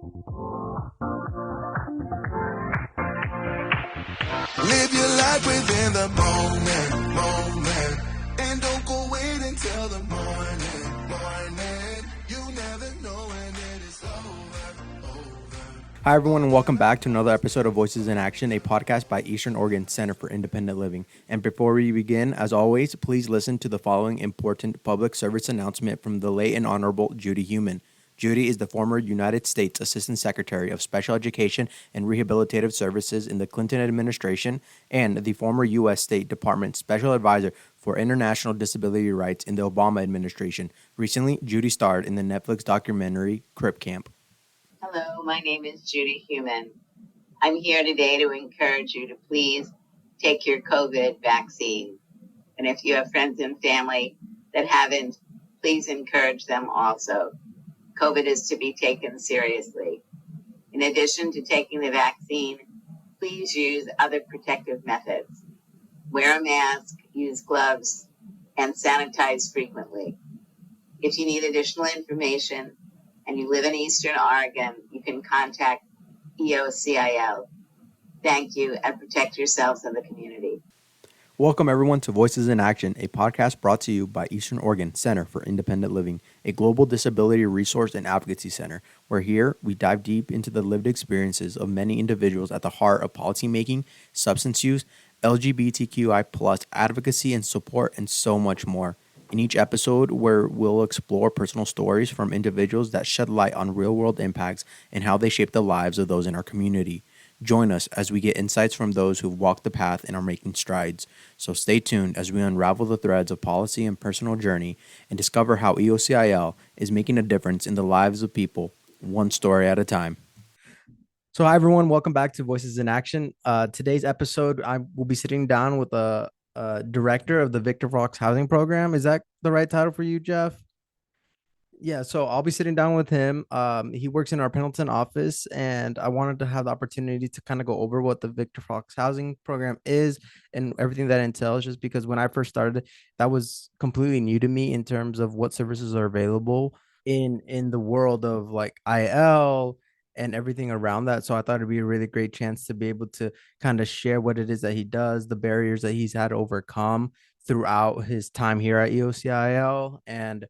Live your life within the moment. And don't go wait until the morning. You never know when it is over. Hi, everyone, and welcome back to another episode of Voices in Action, a podcast by Eastern Oregon Center for Independent Living. And before we begin, as always, please listen to the following important public service announcement from the late and Honorable Judy Heumann. Judy is the former United States Assistant Secretary of Special Education and Rehabilitative Services in the Clinton administration and the former U.S. State Department Special Advisor for International Disability Rights in the Obama administration. Recently, Judy starred in the Netflix documentary Crip Camp. Hello, my name is Judy Heumann. I'm here today to encourage you to please take your COVID vaccine. And if you have friends and family that haven't, please encourage them also. COVID is to be taken seriously. In addition to taking the vaccine, please use other protective methods. Wear a mask, use gloves, and sanitize frequently. If you need additional information and you live in Eastern Oregon, you can contact EOCIL. Thank you, and protect yourselves and the community. Welcome, everyone, to Voices in Action, a podcast brought to you by Eastern Oregon Center for Independent Living, a global disability resource and advocacy center, where here we dive deep into the lived experiences of many individuals at the heart of policymaking, substance use, LGBTQI+ advocacy and support, and so much more. In each episode, where we'll explore personal stories from individuals that shed light on real-world impacts and how they shape the lives of those in our community. Join us as we get insights from those who've walked the path and are making strides. So stay tuned as we unravel the threads of policy and personal journey and discover how EOCIL is making a difference in the lives of people, one story at a time. So hi, everyone. Welcome back to Voices in Action. Today's episode, I will be sitting down with a director of the Victor Fox Housing Program. Is that the right title for you, Jeff? Yeah, so I'll be sitting down with him. He works in our Pendleton office, and I wanted to have the opportunity to kind of go over what the Victor Fox Housing Program is and everything that entails, just because when I first started, that was completely new to me in terms of what services are available in the world of like IL and everything around that. So I thought it'd be a really great chance to be able to kind of share what it is that he does, the barriers that he's had to overcome throughout his time here at EOCIL, and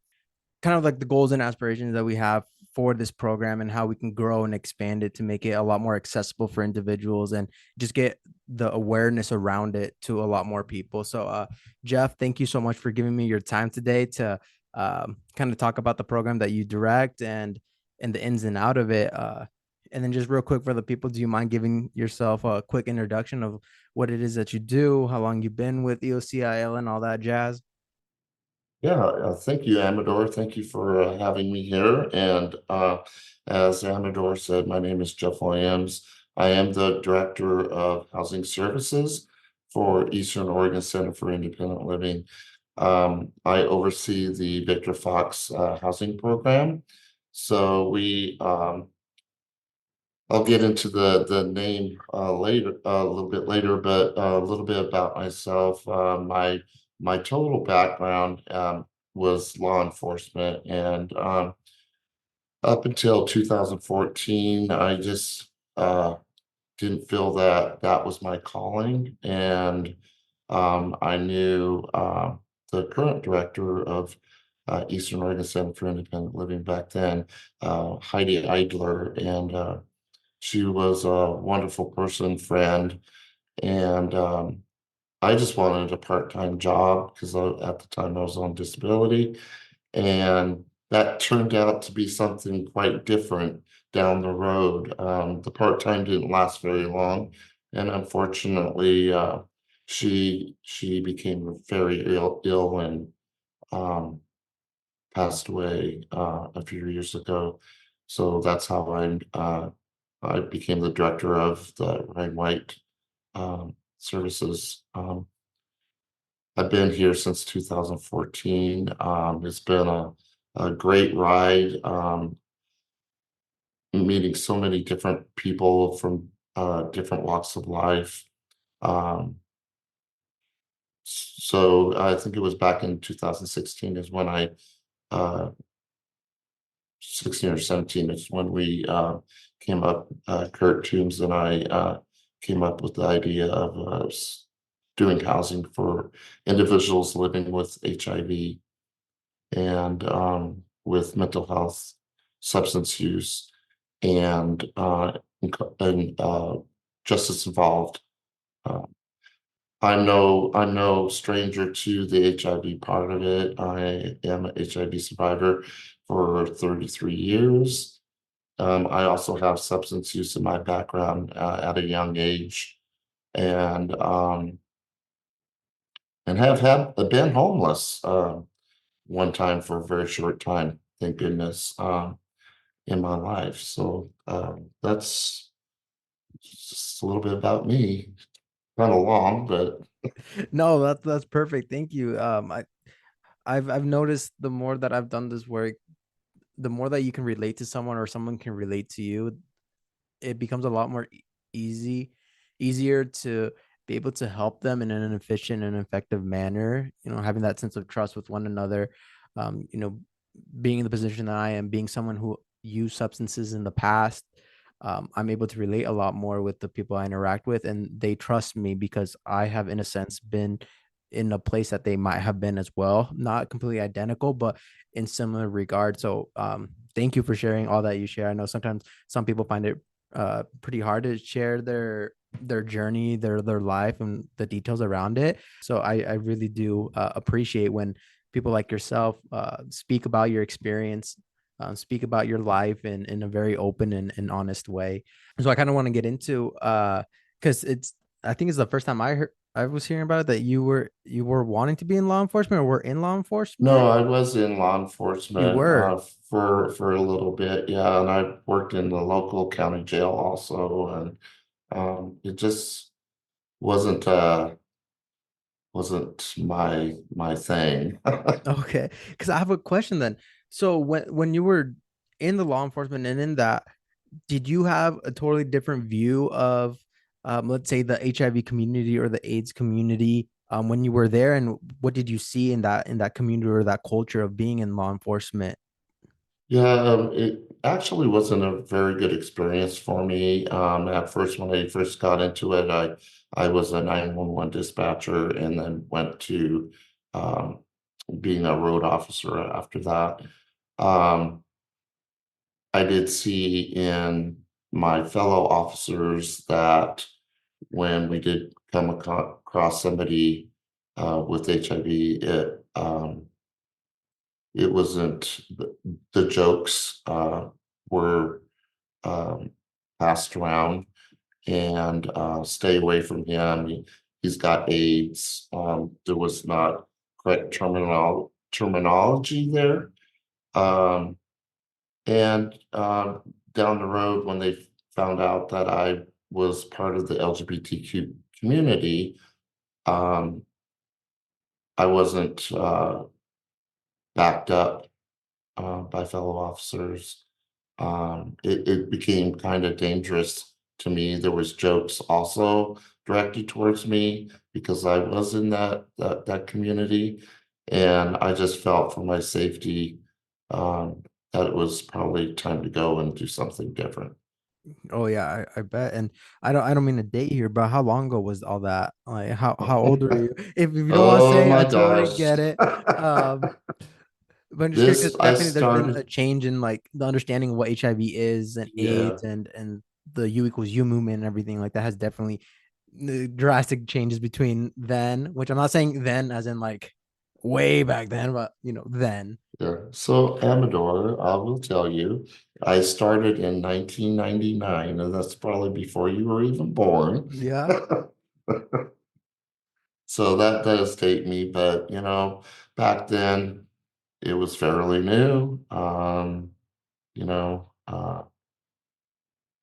kind of like the goals and aspirations that we have for this program and how we can grow and expand it to make it a lot more accessible for individuals and just get the awareness around it to a lot more people. So, Jeff, thank you so much for giving me your time today to kind of talk about the program that you direct and the ins and out of it. And then just real quick for the people, do you mind giving yourself a quick introduction of what it is that you do, how long you've been with EOCIL and all that jazz? Yeah, thank you, Amador. Thank you for having me here. And as Amador said, my name is Jeff Williams. I am the Director of Housing Services for Eastern Oregon Center for Independent Living. I oversee the Victor Fox Housing Program. So I'll get into the name later, a little bit later, but a little bit about myself. My total background was law enforcement, and up until 2014, I just didn't feel that that was my calling, and I knew the current director of Eastern Oregon Center for Independent Living back then, Heidi Eidler, and she was a wonderful person, friend, and I just wanted a part-time job because at the time I was on disability, and that turned out to be something quite different down the road. The part-time didn't last very long, and unfortunately, she became very ill and um, passed away a few years ago. So that's how I became the director of the Ryan White services. I've been here since 2014. It's been a great ride, meeting so many different people from different walks of life. Um, so I think it was back in 2016 is when I uh, 16 or 17 is when we came up, Kurt Toombs and I came up with the idea of doing housing for individuals living with HIV and with mental health, substance use, and justice involved. Uh, I'm no stranger to the HIV part of it. I am an HIV survivor for 33 years. I also have substance use in my background at a young age, and have had been homeless one time for a very short time. Thank goodness, in my life. So that's just a little bit about me. Kind of long, but No, that's perfect. Thank you. I've noticed the more that I've done this work, the more that you can relate to someone or someone can relate to you, it becomes a lot more easier to be able to help them in an efficient and effective manner, having that sense of trust with one another. um you know Being in the position that I am, being someone who used substances in the past, I'm able to relate a lot more with the people I interact with, and they trust me because I have, in a sense, been in a place that they might have been as well, not completely identical, but in similar regard. So thank you for sharing all that you share. I know sometimes some people find it pretty hard to share their journey, their life, and the details around it. So I really do appreciate when people like yourself speak about your experience, speak about your life in a very open and honest way. So I kind of want to get into because I think it's the first time I was hearing about it, that you were wanting to be in law enforcement or were in law no, enforcement. I was in law You enforcement were. for a little bit, yeah, and I worked in the local county jail also, and it just wasn't wasn't my thing. Okay, because I have a question then. So when you were in the law enforcement and in that, did you have a totally different view of, let's say, the HIV community or the AIDS community when you were there, and what did you see in that community or that culture of being in law enforcement? Yeah, it actually wasn't a very good experience for me. At first, when I first got into it, I was a 911 dispatcher and then went to um, being a road officer after that. Um, I did see in my fellow officers that when we did come across somebody with HIV, it wasn't the jokes were passed around and stay away from him. He's got AIDS. There was not correct terminology there. Um, and down the road, when they found out that I was part of the LGBTQ community, um, I wasn't backed up by fellow officers. It became kind of dangerous to me. There was jokes also directed towards me because I was in that community, and I just felt for my safety that it was probably time to go and do something different. Oh yeah, I bet. And I don't mean to date here, but how long ago was all that? Like how old were you? If you don't want to Oh say, I my totally gosh. get it. Um, but I'm just curious This because I definitely there's been a started, change in like the understanding of what HIV is and yeah, AIDS and the U equals U movement and everything like that has definitely drastic changes between then, which I'm not saying then as in like way back then, but then. yeah. So Amador, I will tell you, I started in 1999, and that's probably before you were even born. Yeah. So that does date me, but back then it was fairly new. You know,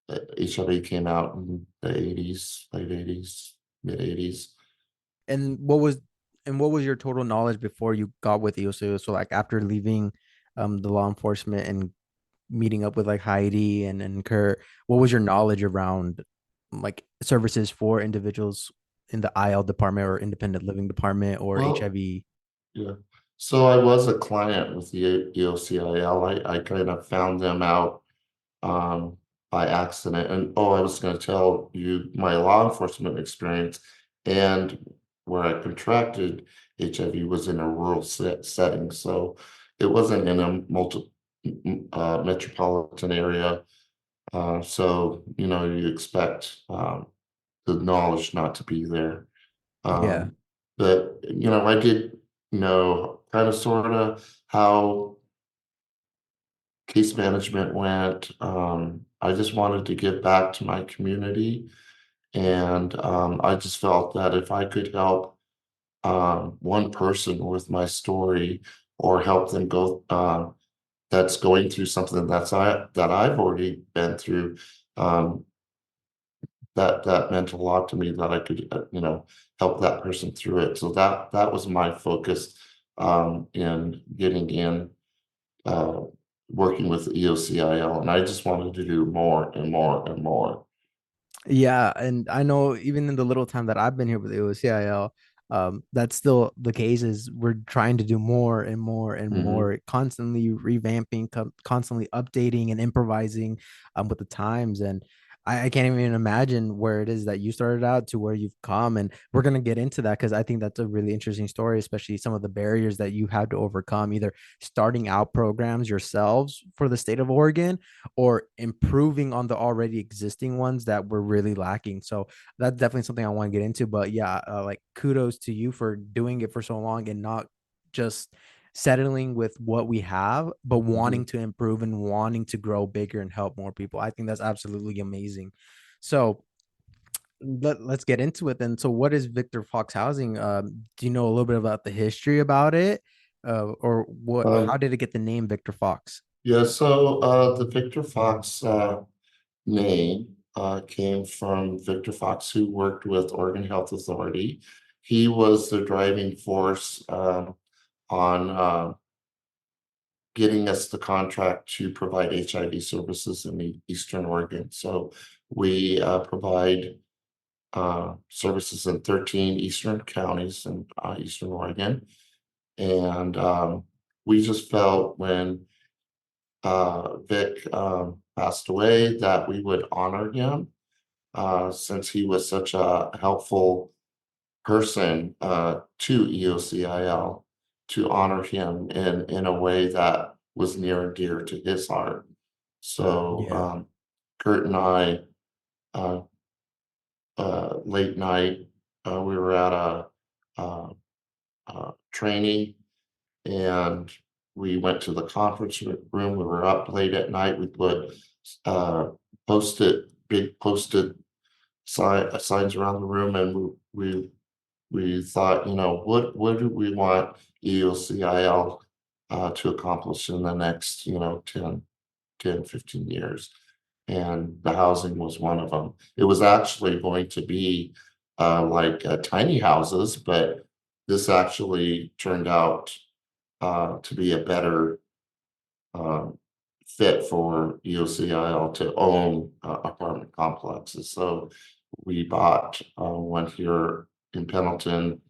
HIV came out in the 80s, late 80s, mid 80s. And what was your total knowledge before you got with EOC? So like after leaving the law enforcement and meeting up with like Heidi and Kurt, what was your knowledge around like services for individuals in the IL department or independent living department or Well, HIV? yeah. So I was a client with the EOCIL. I kind of found them out um, by accident. And oh, I was going to tell you my law enforcement experience and where I contracted HIV was in a rural setting. So it wasn't in a metropolitan area. So, you know, you expect the knowledge not to be there. Yeah. Um, but, you know, I did know kind of sort of how case management went. I just wanted to give back to my community. And I just felt that if I could help one person with my story or help them go that's going through something that I've already been through, um, that meant a lot to me that I could you know help that person through it. So that was my focus in getting in uh, working with EOCIL, and I just wanted to do more and more and more. Yeah, and I know even in the little time that I've been here with AOCIL, that's still the case. Is we're trying to do more and more and Hmm. more, constantly revamping, constantly updating and improvising, with the times. And I can't even imagine where it is that you started out to where you've come. And we're gonna get into that because I think that's a really interesting story, especially some of the barriers that you had to overcome, either starting out programs yourselves for the state of Oregon or improving on the already existing ones that were really lacking. So that's definitely something I want to get into. But yeah, like kudos to you for doing it for so long and not just settling with what we have, but Hmm. wanting to improve and wanting to grow bigger and help more people. I think that's absolutely amazing. So let's get into it then. So what is Victor Fox Housing? Do you know a little bit about the history about it? Or what, how Um, did it get the name Victor Fox? yeah, so the Victor Fox name came from Victor Fox, who worked with Oregon Health Authority. He was the driving force on getting us the contract to provide HIV services in Eastern Oregon. So we provide services in 13 Eastern counties in Eastern Oregon. And we just felt when Vic passed away that we would honor him since he was such a helpful person to EOCIL to honor him in a way that was near and dear to his heart. So Yeah. Kurt and I, uh, late night, we were at uh, training and we went to the conference room. We were up late at night. We put uh, big posted signs around the room, and we thought, you know, what do we want EOCIL to accomplish in the next, you know, 15 years? And the housing was one of them. It was actually going to be like tiny houses, but this actually turned out to be a better um, fit for EOCIL to own apartment complexes. So we bought one here in Pendleton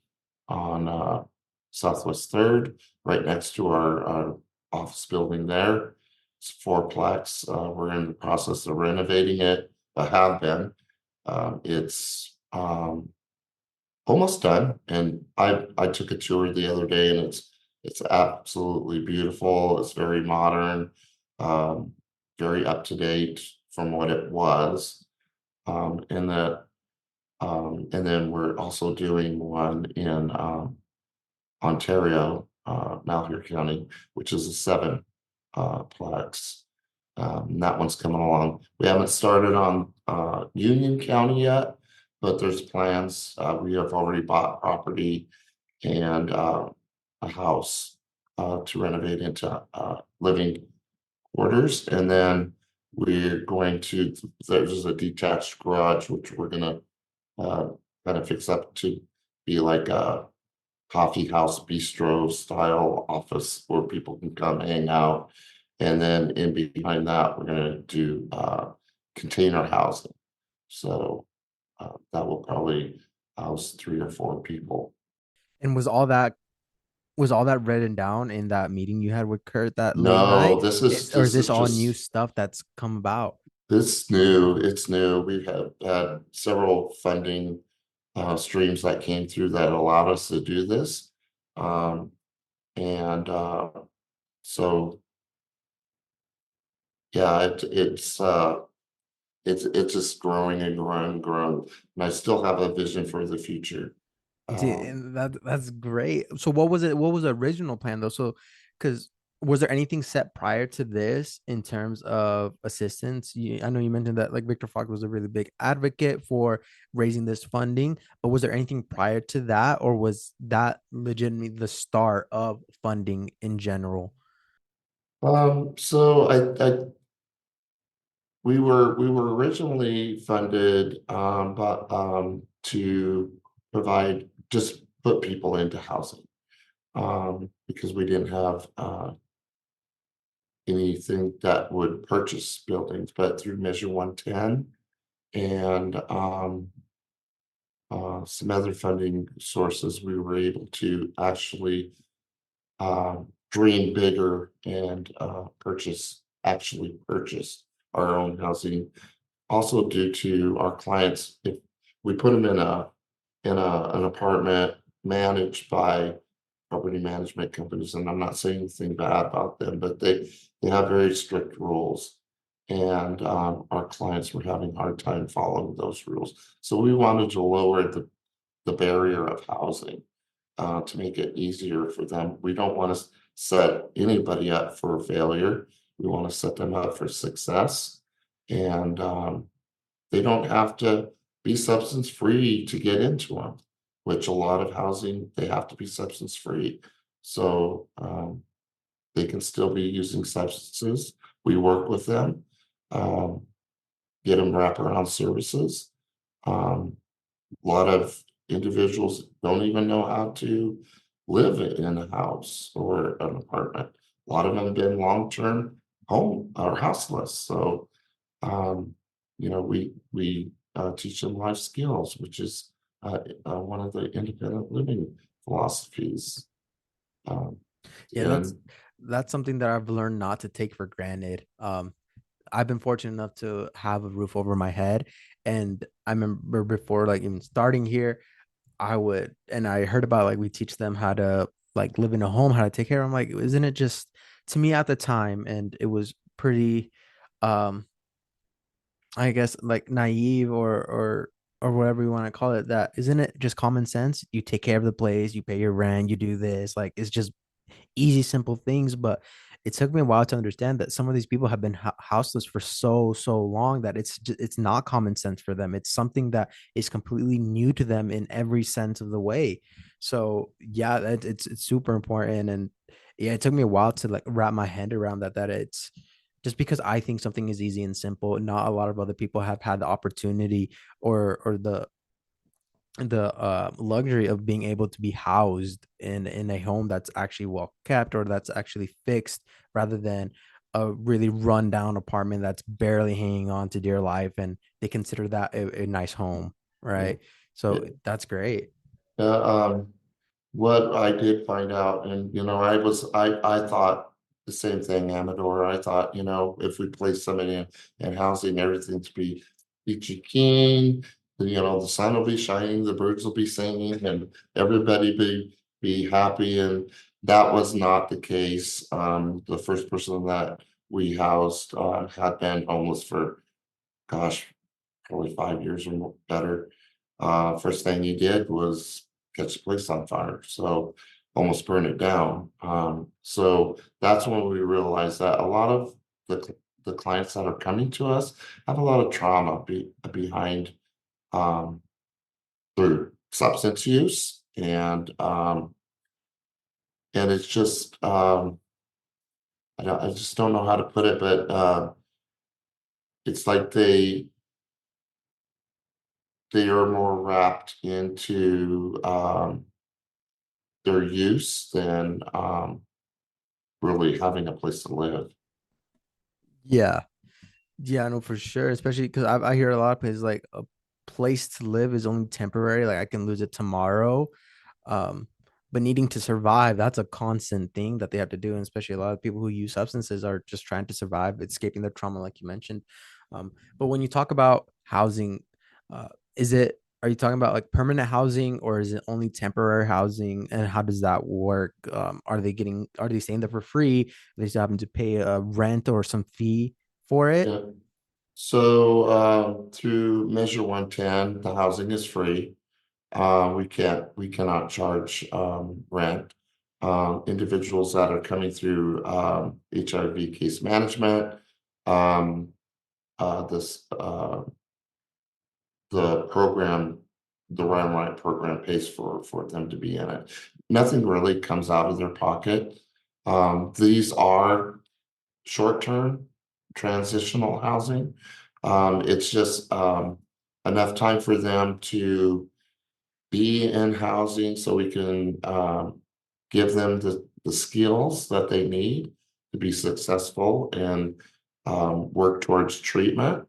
on Southwest Third, right next to our office building there. It's fourplex. We're in the process of renovating it. I have been. It's almost done, and I took a tour the other day, and it's absolutely beautiful. It's very modern, um, very up to date from what it was. And that and then we're also doing one in Ontario, Malheur County, which is a seven plex. That one's coming along. We haven't started on Union County yet, but there's plans. We have already bought property and a house to renovate into living quarters. And then we're going to, there's a detached garage, which we're going to uh, kind of fix up to be like a coffee house bistro style office where people can come hang out. And then in behind that, we're going to do container housing. So that will probably house 3 or 4 people. And was all that Was all that written down in that meeting you had with Kurt that late No, night? Or is this this is all new just stuff that's come about? this new. It's new. We have had several funding streams that came through that allowed us to do this. Um, and so yeah, it's just growing and growing and growing. And I still have a vision for the future. Um, And that's great. So what was it? What was the original plan though? So, because was there anything set prior to this in terms of assistance? I know you mentioned that like Victor Fox was a really big advocate for raising this funding, but was there anything prior to that, or was that legitimately the start of funding in general? so we were originally funded, but to provide just put people into housing, because we didn't have anything that would purchase buildings, but through Measure 110 and some other funding sources, we were able to actually dream bigger and actually purchase our own housing. Also, due to our clients, if we put them in an apartment managed by property management companies, and I'm not saying anything bad about them, but they have very strict rules, and our clients were having a hard time following those rules. So we wanted to lower the barrier of housing, to make it easier for them. We don't want to set anybody up for failure. We want to set them up for success, and they don't have to be substance free to get into them, which a lot of housing, they have to be substance free. So they can still be using substances. We work with them, um, get them wraparound services. Um, a lot of individuals don't even know how to live in a house or an apartment. A lot of them have been long-term home or houseless. So um, we teach them life skills, which is one of the independent living philosophies. Um, Yeah, and that's something that I've learned not to take for granted. I've been fortunate enough to have a roof over my head, and I remember before like even starting here, and I heard about like we teach them how to like live in a home, how to take care. I'm like, isn't it just to me at the time, and it was pretty, um, I guess like naive or whatever you want to call it. That isn't it just common sense? You take care of the place, you pay your rent, you do this. Like it's just easy, simple things. But it took me a while to understand that some of these people have been houseless for so long that it's not common sense for them. It's something that is completely new to them in every sense of the way. So yeah, it's super important. And yeah, it took me a while to like wrap my head around that it's just because I think something is easy and simple, not a lot of other people have had the opportunity or the luxury of being able to be housed in a home that's actually well kept or that's actually fixed rather than a really run down apartment that's barely hanging on to dear life, and they consider that a nice home, yeah, right? So it, that's great. uh, what I did find out, and I thought the same thing, Amador. I thought, if we place somebody in housing, everything to be peachy keen, the sun will be shining, the birds will be singing, and everybody be happy. And that was not the case. The first person that we housed had been homeless for, gosh, probably 5 years or better. First thing he did was catch the place on fire, so almost burn it down. So that's when we realized that a lot of the clients that are coming to us have a lot of trauma behind, um, through substance use, and it's just I just don't know how to put it, but it's like they are more wrapped into their use than really having a place to live. Yeah, yeah, no, for sure. Especially because I hear a lot of places like a place to live is only temporary. Like I can lose it tomorrow. Um, but needing to survive, that's a constant thing that they have to do. And especially a lot of people who use substances are just trying to survive, escaping their trauma, like you mentioned. But when you talk about housing, is it, are you talking about like permanent housing, or is it only temporary housing? And how does that work? Are they staying there for free? They still having to pay a rent or some fee for it? Yeah. So through Measure 110, the housing is free. We cannot charge rent. Individuals that are coming through HIV case management, um, this the program, the Ryan White program pays for them to be in it. Nothing really comes out of their pocket. These are short-term transitional housing. It's just enough time for them to be in housing so we can give them the skills that they need to be successful and work towards treatment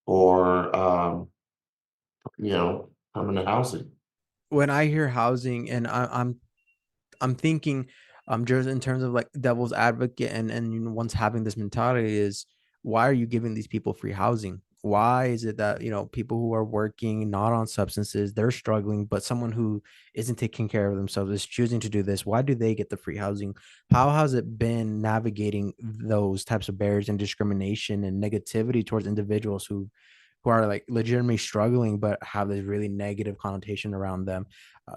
or permanent housing. When I hear housing, and I'm thinking, just in terms of like devil's advocate, and one's having this mentality is, why are you giving these people free housing? Why is it that, people who are working not on substances, they're struggling, but someone who isn't taking care of themselves is choosing to do this? Why do they get the free housing? How has it been navigating those types of barriers and discrimination and negativity towards individuals who are like legitimately struggling but have this really negative connotation around them?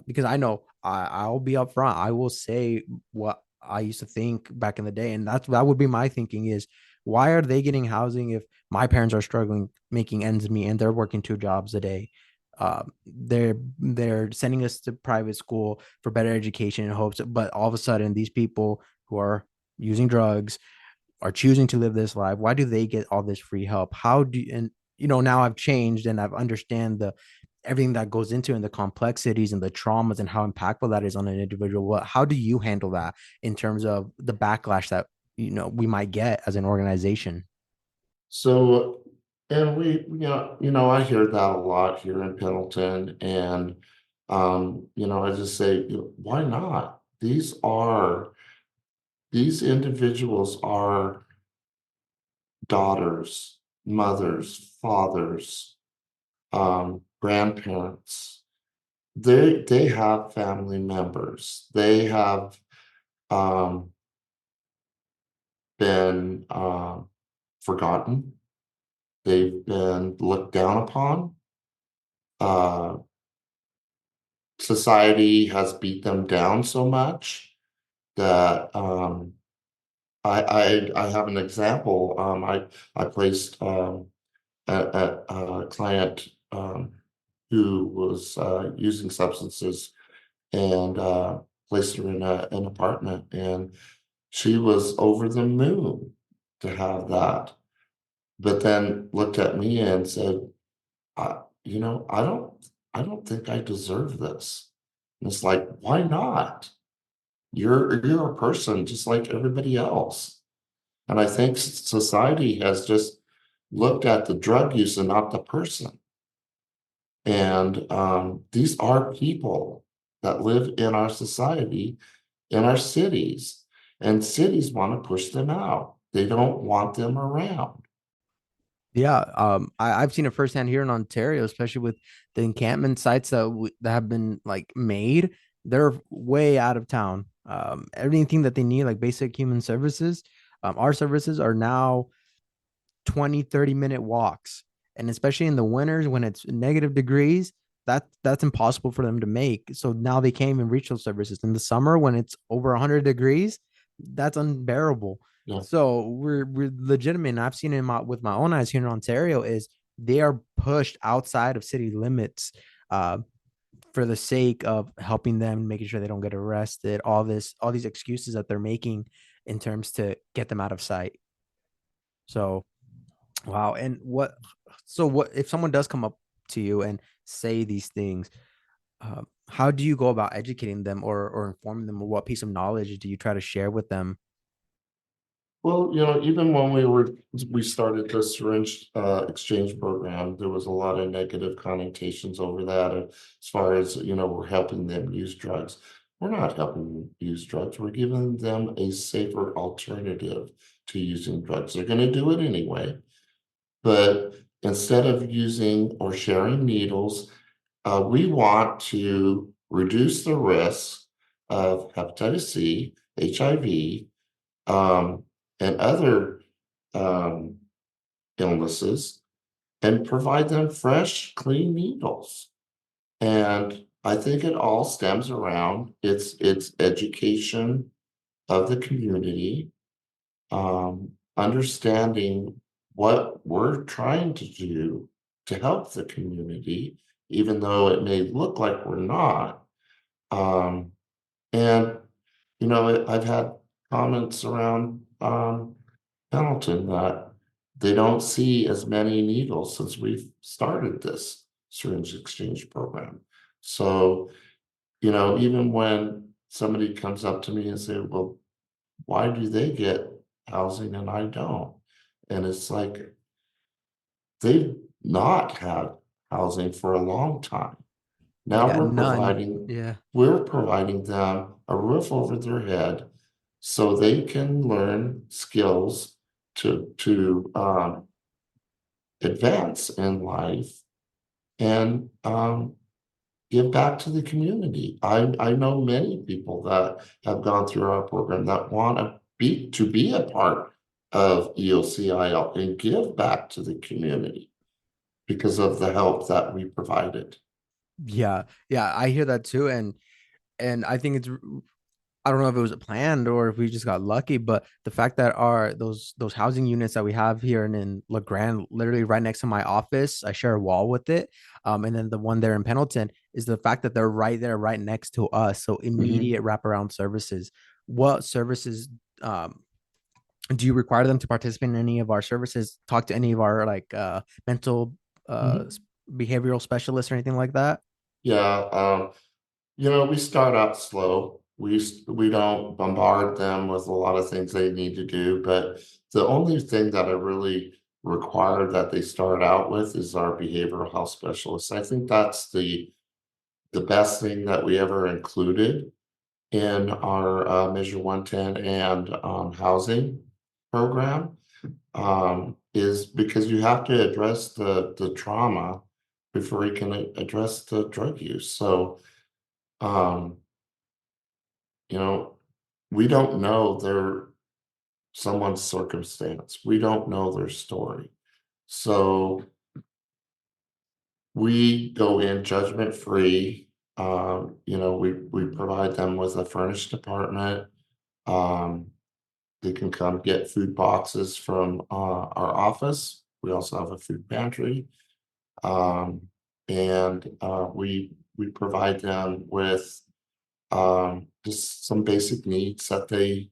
Because I know, I'll be upfront. I will say what I used to think back in the day, and that would be my thinking is, why are they getting housing if my parents are struggling making ends meet and they're working 2 jobs a day? They're sending us to private school for better education in hopes, but all of a sudden these people who are using drugs are choosing to live this life. Why do they get all this free help? How do you, and now I've changed and I've understand the everything that goes into, and the complexities and the traumas and how impactful that is on an individual. How do you handle that in terms of the backlash that we might get as an organization? So, and I hear that a lot here in Pendleton, and I just say, why not? These individuals are daughters, mothers, fathers, grandparents. They have family members. They have um, been forgotten. They've been looked down upon. Uh, Society has beat them down so much that I have an example. I placed a client who was using substances and placed her in an apartment, and she was over the moon to have that. But then looked at me and said, I, I don't think I deserve this. And it's like, why not? You're a person just like everybody else. And I think society has just looked at the drug use and not the person. And these are people that live in our society, in our cities, and cities want to push them out. They don't want them around. Yeah, I've seen it firsthand here in Ontario, especially with the encampment sites that have been like made. They're way out of town. Everything that they need, like basic human services, our services are now 20-30 minute walks, and especially in the winters when it's negative degrees, that's impossible for them to make. So now they can't even reach those services in the summer when it's over 100 degrees. That's unbearable. Yeah. So we're legitimate, and I've seen it with my own eyes here in Ontario, is they are pushed outside of city limits, uh, for the sake of helping them, making sure they don't get arrested, all these excuses that they're making in terms to get them out of sight. So wow. And what if someone does come up to you and say these things? How do you go about educating them, or informing them, or what piece of knowledge do you try to share with them? Well, even when we started the syringe exchange program, there was a lot of negative connotations over that as far as, we're helping them use drugs. we're not helping them use drugs. We're giving them a safer alternative to using drugs. They're going to do it anyway, but instead of using or sharing needles, we want to reduce the risk of hepatitis C, HIV, and other um, illnesses, and provide them fresh, clean needles. And I think it all stems around it's education of the community, understanding what we're trying to do to help the community, even though it may look like we're not. Um, and I've had comments around Pendleton that they don't see as many needles since we've started this syringe exchange program. So, even when somebody comes up to me and say, well, why do they get housing and I don't? And it's like they've not had housing for a long time. Now Yeah, none. providing Yeah. we're providing them a roof over their head so they can learn skills to advance in life and give back to the community. I know many people that have gone through our program that want to be a part of EOCIL and give back to the community because of the help that we provided. Yeah. Yeah, I hear that too. And I think it's, I don't know if it was planned or if we just got lucky, but the fact that our those housing units that we have here in LeGrand, literally right next to my office, I share a wall with it. And then the one there in Pendleton is the fact that they're right there, right next to us. So Mhm. immediate wraparound services. What services do you require them to participate in any of our services? Talk to any of our like mental Mhm. behavioral specialists or anything like that? Yeah, we start out slow. We don't bombard them with a lot of things they need to do, but the only thing that I really require that they start out with is our behavioral health specialist. I think that's the best thing that we ever included in our Measure 110 and housing program, is because you have to address the trauma before you can address the drug use. So, um, you know, we don't know someone's circumstance. We don't know their story. So we go in judgment free. We provide them with a furnished apartment. Um, they can come get food boxes from our office. We also have a food pantry. Um, and we provide them with just some basic needs that they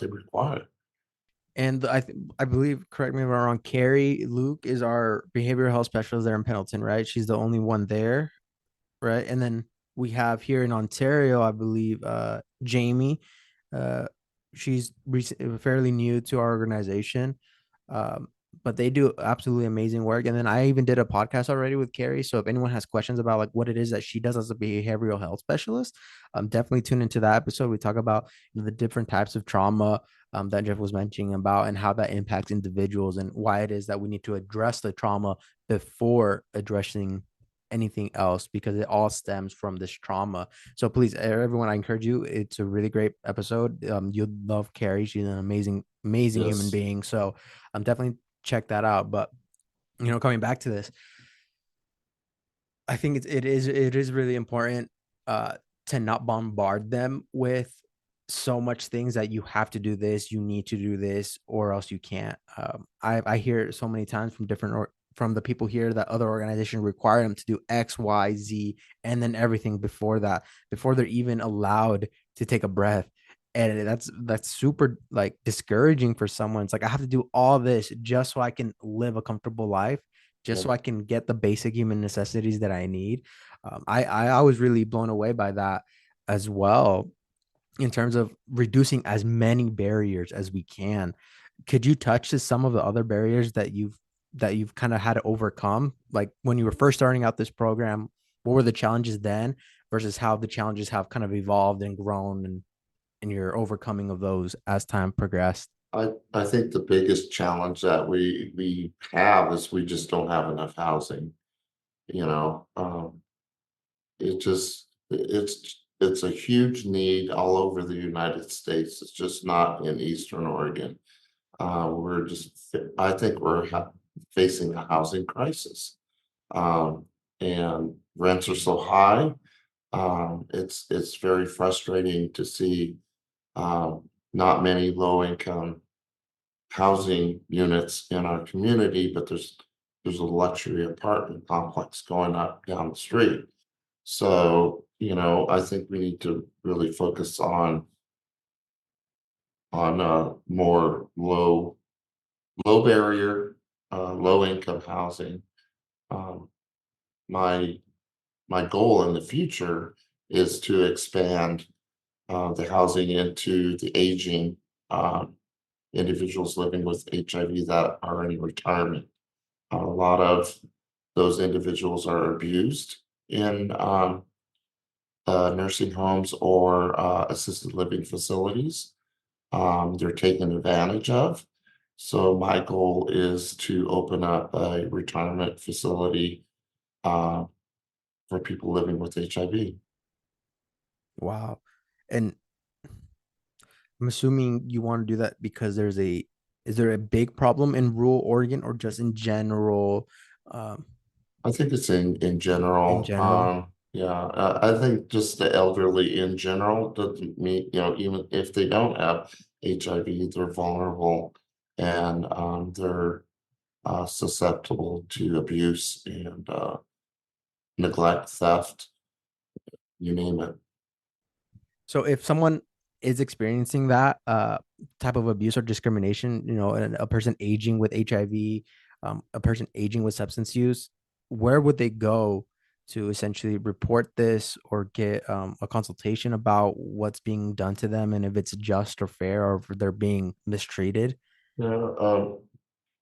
require. And I believe, correct me if I'm wrong, Carrie Luke is our behavioral health specialist there in Pendleton, right? She's the only one there, right? And then we have here in Ontario, I believe, Jamie. Uh, she's fairly new to our organization, um, but they do absolutely amazing work. And then I even did a podcast already with Carrie. So if anyone has questions about like what it is that she does as a behavioral health specialist, definitely tune into that episode. We talk about the different types of trauma that Jeff was mentioning about and how that impacts individuals and why it is that we need to address the trauma before addressing anything else because it all stems from this trauma. So please, everyone, I encourage you. It's a really great episode. You'll love Carrie. She's an amazing, amazing human Yes. being. So definitely check that out. But coming back to this, I think it is really important uh to not bombard them with so much things that you have to do this, you need to do this, or else you can't. I hear so many times from from the people here that other organizations require them to do X, Y, Z, and then everything before that, before they're even allowed to take a breath. And that's super like discouraging for someone. It's like I have to do all this just so I can live a comfortable life just Yeah. so I can get the basic human necessities that I need. I was really blown away by that as well in terms of reducing as many barriers as we can. Could you touch to some of the other barriers that you've kind of had to overcome? Like when you were first starting out this program, what were the challenges then versus how the challenges have kind of evolved and grown and your overcoming of those as time progressed? I think the biggest challenge that we have is we just don't have enough housing, you know, it's a huge need all over the United States. It's just not in Eastern Oregon. I think we're facing a housing crisis. Um, and rents are so high. It's very frustrating to see not many low income housing units in our community, but there's a luxury apartment complex going up down the street. So, I think we need to really focus on more low barrier, low income housing. Um, my my goal in the future is to expand the housing into the aging individuals living with HIV that are in retirement. A lot of those individuals are abused in nursing homes or assisted living facilities. They're taken advantage of. So my goal is to open up a retirement facility uh, for people living with HIV. Wow. And I'm assuming you want to do that because is there a big problem in rural Oregon or just in general, um, I think it's in in general. general? Yeah, I think just the elderly in general doesn't mean, even if they don't have HIV, they're vulnerable and they're susceptible to abuse and neglect, theft, you name it. So if someone is experiencing that type of abuse or discrimination, a person aging with HIV, a person aging with substance use, where would they go to essentially report this or get a consultation about what's being done to them and if it's just or fair or if they're being mistreated? Yeah,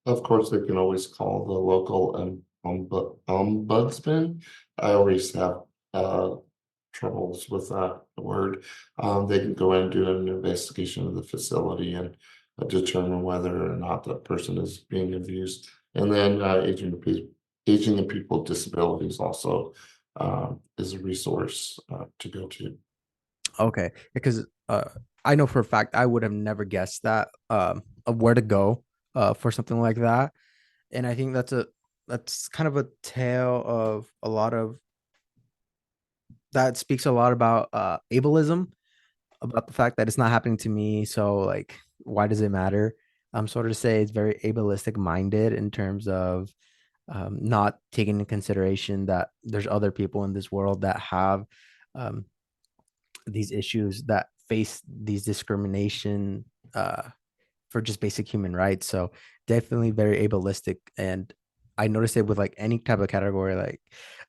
of course, they can always call the local ombudsman. I always have uh, troubles with that word. They can go in and do an investigation of the facility and determine whether or not that person is being abused. And then aging and people with disabilities also is a resource to go to. Okay, because I know for a fact I would have never guessed that of where to go for something like that. And I think that's kind of a tale of a lot of that speaks a lot about ableism, about the fact that it's not happening to me, so like why does it matter? Sort of to say it's very ableistic minded in terms of not taking into consideration that there's other people in this world that have um, these issues, that face these discrimination uh, for just basic human rights. So definitely very ableistic. And I noticed it with like any type of category, like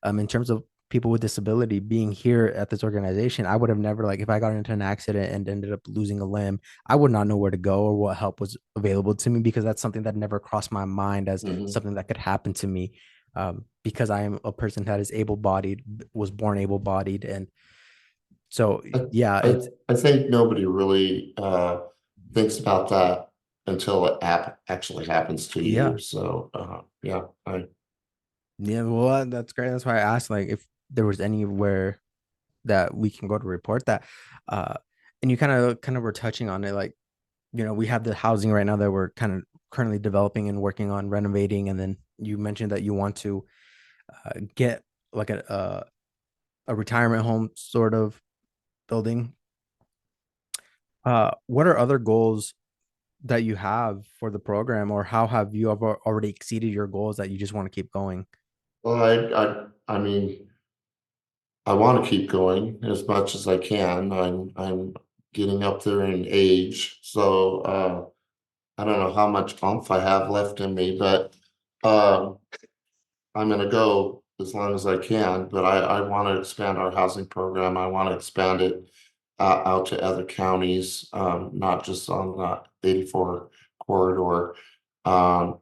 in terms of people with disability being here at this organization, I would have never, like, if I got into an accident and ended up losing a limb, I would not know where to go or what help was available to me because that's something that never crossed my mind as Mhm. something that could happen to me. Because I am a person that is able-bodied, was born able-bodied, and so I, yeah, I, it's I think nobody really thinks about that until it actually happens to yeah. you. So, yeah, Yeah, well, that's great. That's why I asked, like, if there was anywhere that we can go to report that. Uh, and you kind of were touching on it, like, we have the housing right now that we're kind of currently developing and working on renovating, and then you mentioned that you want to get like a retirement home sort of building. What are other goals that you have for the program, or how have you ever already exceeded your goals that you just want to keep going? well, I mean, I want to keep going as much as I can. I'm getting up there in age, so I don't know how much oomph I have left in me, but um, I'm gonna go as long as I can. But I want to expand our housing program. I want to expand it out to other counties, not just on the 84 corridor. Um,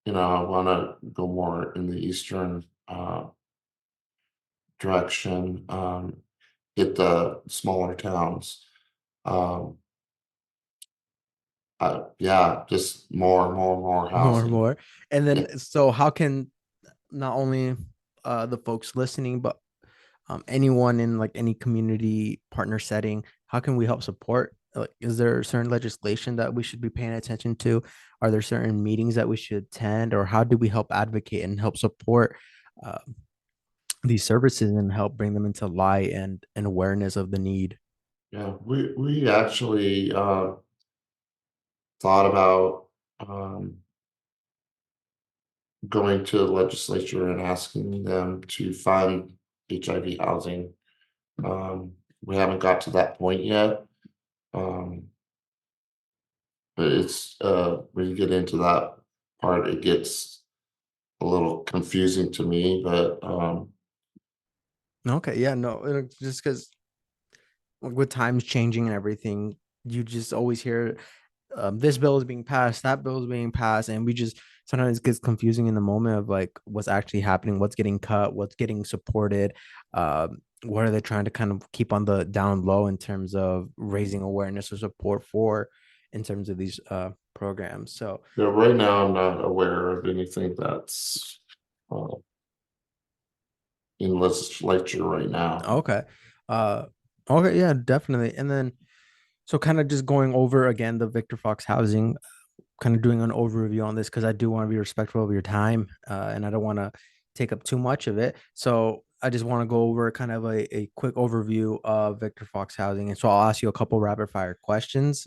I want to go more in the eastern direction, hit the smaller towns. Um, yeah, just more More and housing. more. And Yeah, then, so how can not only the folks listening, but anyone in like any community partner setting, how can we help support? Like, is there certain legislation that we should be paying attention to? Are there certain meetings that we should attend, or how do we help advocate and help support uh, these services and help bring them into light and awareness of the need? yeah. We actually thought about um, going to the legislature and asking them to fund HIV housing. Um, we haven't got to that point yet. Um, but it's when you get into that part, it gets a little confusing to me. But Okay, yeah, no, just because with times changing and everything, you just always hear this bill is being passed, that bill is being passed, and we just sometimes it gets confusing in the moment of like what's actually happening, what's getting cut, what's getting supported, what are they trying to kind of keep on the down low in terms of raising awareness or support for in terms of these programs. So yeah, right now, I'm not aware of anything that's uh, in legislature right now. okay, uh, okay, yeah, definitely. And then so kind of just going over again the Victor Fox housing, kind of doing an overview on this because I do want to be respectful of your time and I don't want to take up too much of it. So I just want to go over kind of a quick overview of Victor Fox Housing. And so I'll ask you a couple rapid fire questions.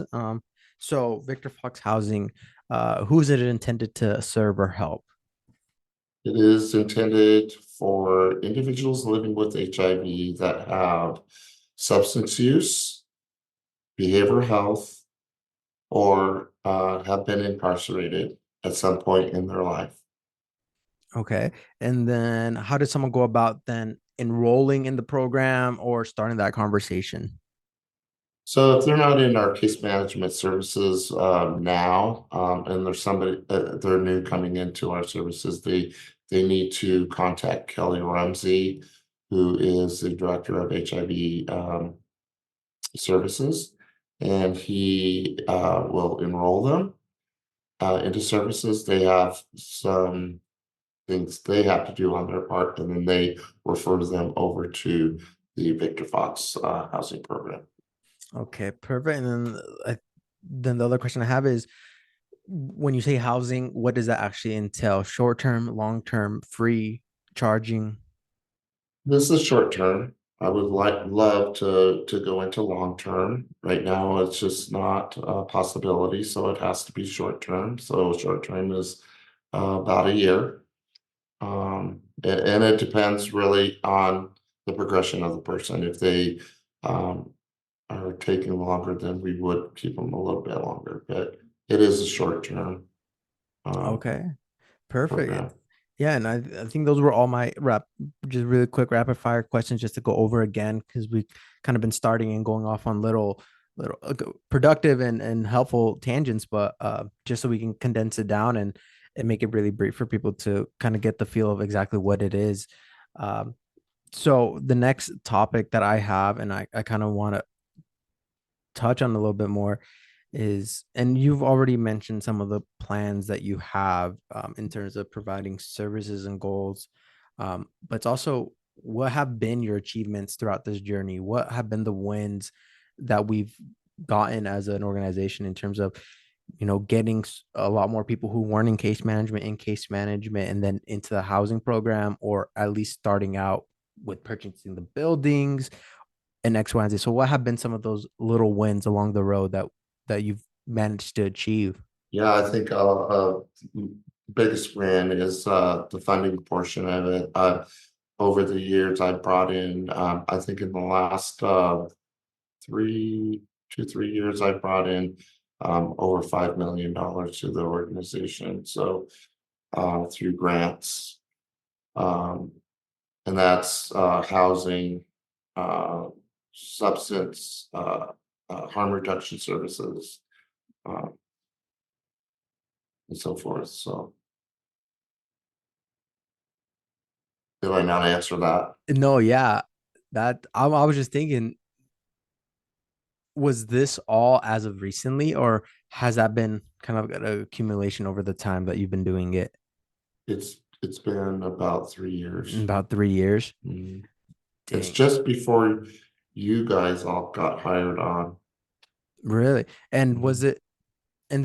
So Victor Fox Housing, who is it intended to serve or help? It is intended for individuals living with HIV that have substance use, behavioral health, or have been incarcerated at some point in their life. Okay. And then how does someone go about then enrolling in the program or starting that conversation? So if they're not in our case management services now, and there's somebody they're new coming into our services, they need to contact Kelly Rumsey, who is the director of HIV services, and he will enroll them into services. They have some things they have to do on their part, and then they refer them over to the Victor Fox housing program. Okay, perfect. And then the other question I have is when you say housing, what does that actually entail? Short term, long term, free, charging? This is short term. I would love to go into long term. Right now, it's just not a possibility, so it has to be short term. So short term is about a year. And it depends really on the progression of the person. If they um, are taking longer, then we would keep them a little bit longer. But it is a short term um, Okay, perfect. program. Yeah, and I think those were all my just really quick rapid fire questions just to go over again because we kind of been starting and going off on little productive and helpful tangents, but just so we can condense it down and make it really brief for people to kind of get the feel of exactly what it is. Um, so the next topic that I have, and I kind of want to touch on a little bit more is, and you've already mentioned some of the plans that you have in terms of providing services and goals, but it's also what have been your achievements throughout this journey? What have been the wins that we've gotten as an organization in terms of, getting a lot more people who weren't in case management and then into the housing program, or at least starting out with purchasing the buildings and X, Y, and Z. So what have been some of those little wins along the road that you've managed to achieve? Yeah, I think biggest win is the funding portion of it. Over the years, I brought in, I think in the last three, 2, 3 years, I brought in over $5 million to the organization. So through grants, um, and that's housing, uh, substance, harm reduction services, uh, and so forth. So Did I not answer that? No, yeah. That I was just thinking, was this all as of recently, or has that been kind of an accumulation over the time that you've been doing it? It's been about 3 years. About 3 years. Mhm. It's Dang, just before you guys all got hired on. really? And was Mhm. it? And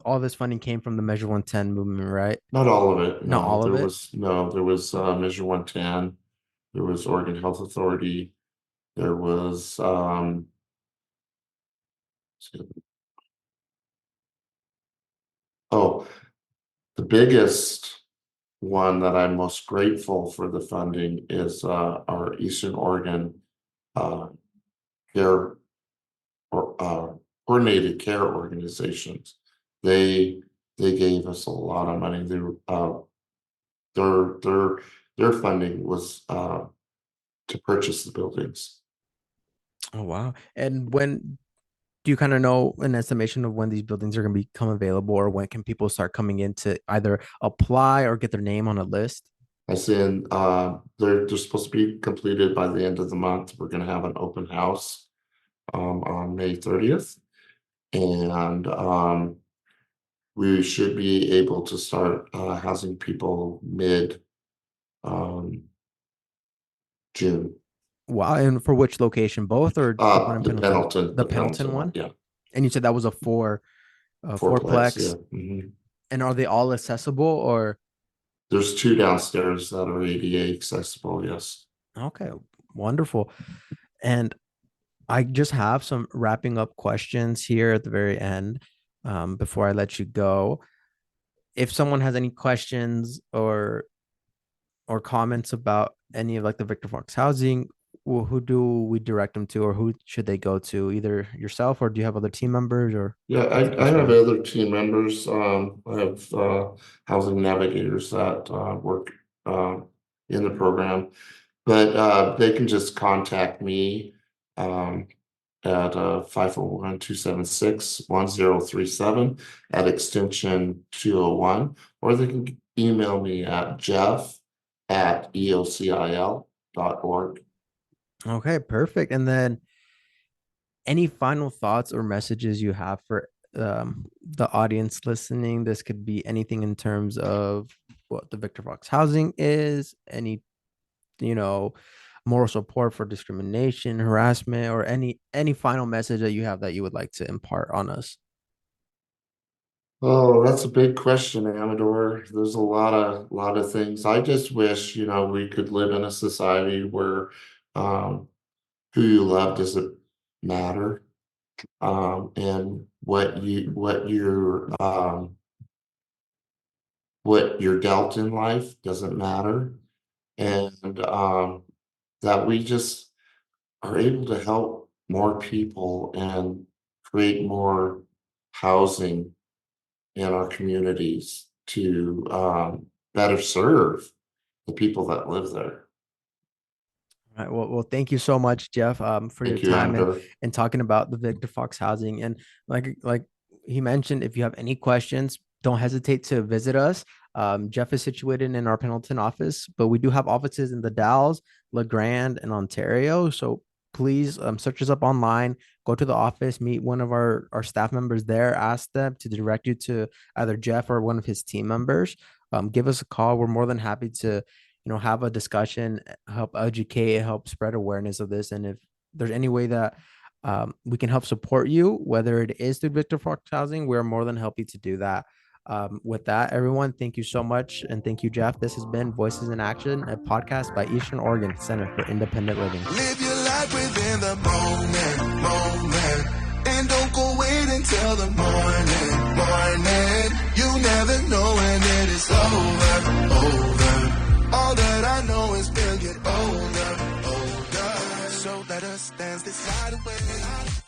all this funding came from the Measure 110 movement, right? Not all of it. Not No, all of it. there was Measure 110. There was Oregon Health Authority. There was oh, the biggest one that I'm most grateful for the funding is our Eastern Oregon uh, care or coordinated care organizations. They they gave us a lot of money. Their their their funding was to purchase the buildings. Oh wow. And when do you kind of know an estimation of when these buildings are going to become available, or when can people start coming in to either apply or get their name on a list? I said they're supposed to be completed by the end of the month. We're going to have an open house on May 30th, and we should be able to start housing people mid um, June. Wow. And for which location? Both, or the one in Pendleton? The The Pendleton Pendleton one, one? yeah, And you said that was a fourplex, fourplex. yeah. Mhm. And are they all accessible, or There's two downstairs that are ADA accessible, yes. okay, wonderful. And I just have some wrapping up questions here at the very end, before I let you go. If someone has any questions or comments about any of like the Victor Fox housing, who do we direct them to, or who should they go to? Either yourself, or do you have other team members, or Yeah, what's the I best have way? other team members. I have housing navigators that work uh, in the program, but they can just contact me um, at 541-276-1037 at extension 201, or they can email me at jeff@eocil.org. Okay, perfect. And then any final thoughts or messages you have for the audience listening? This could be anything in terms of what the Victor Fox housing is, any, you know, moral support for discrimination, harassment, or any final message that you have that you would like to impart on us. Oh, that's a big question, Amador. There's a lot of things. I just wish, we could live in a society where who you love doesn't matter. And what you're dealt in life doesn't matter. And that we just are able to help more people and create more housing in our communities to better serve the people that live there. All right. Well, thank you so much, Jeff, for your Thank you, time Amador. and talking about the Victor Fox housing. And like he mentioned, if you have any questions, don't hesitate to visit us. Jeff is situated in our Pendleton office, but we do have offices in the Dalles, LeGrand, and Ontario. So please search us up online, go to the office, meet one of our staff members there, ask them to direct you to either Jeff or one of his team members. Give us a call. We're more than happy to have a discussion, help educate, help spread awareness of this. And if there's any way that we can help support you, whether it is through Victor Fox Housing, we're more than happy to do that. With that, everyone, thank you so much. And thank you, Jeff. This has been Voices in Action, a podcast by Eastern Oregon Center for Independent Living. Live your life within the moment. And don't go wait until the morning. You never know when it is over. All that I know is we'll get older. So let us dance this night away.